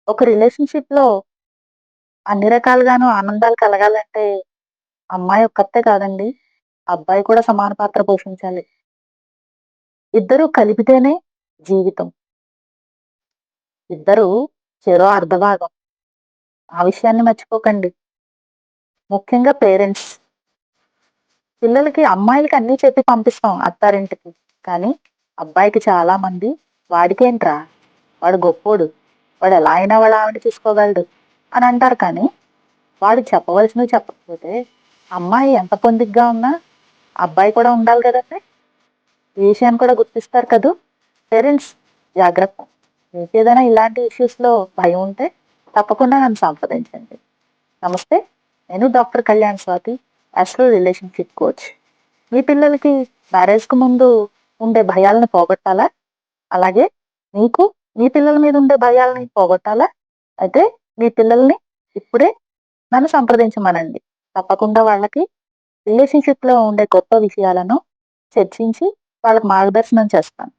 ఒక రిలేషన్‌షిప్‌లో అన్ని రకాలుగాను ఆనందాలు కలగాలంటే అమ్మాయి ఒక్కతే కాదండి. అబ్బాయి కూడా సమాన పాత్ర పోషించాలి. ఇద్దరూ కలిపితేనే జీవితం. ఇద్దరూ చెరో అర్ధభాగం. ఆ విషయాన్ని మర్చిపోకండి. ముఖ్యంగా పేరెంట్స్. పిల్లలకి అమ్మాయిలకి అన్నీ చెప్పి పంపిస్తాం అత్తారింటికి. కానీ అబ్బాయికి చాలా మంది వాడికేంట్రా? వాడు గొప్పోడు. వాడు ఎలా అయినా వాళ్ళ ఆవిడని చూసుకోగలడు అని అంటారు కానీ వాడు చెప్పవలసినవి చెప్పకపోతే అమ్మాయి ఎంత పొందిగ్గా ఉన్నా అబ్బాయి కూడా ఉండాలి కదండీ! ఈ విషయాన్ని కూడా గుర్తిస్తారు కదూ! పేరెంట్స్ జాగ్రత్త. మీకేదైనా ఇలాంటి ఇష్యూస్‌లో భయం ఉంటే తప్పకుండా నన్ను సంప్రదించండి. నమస్తే. నేను doctor Kalyan Swathi, astro relationship coach. మీ పిల్లలకి మ్యారేజ్‌కి ముందు ఉండే భయాలను పోగొట్టాలా? అలాగే మీకు మీ పిల్లల మీద ఉండే భయాల్ని పోగొట్టాలా? అయితే మీ పిల్లల్ని ఇప్పుడే నన్ను సంప్రదించమనండి. తప్పకుండా వాళ్ళకి రిలేషన్‌షిప్‌లో ఉండే కొత్త విషయాలను చర్చించి వాళ్ళకి మార్గదర్శనం చేస్తాను.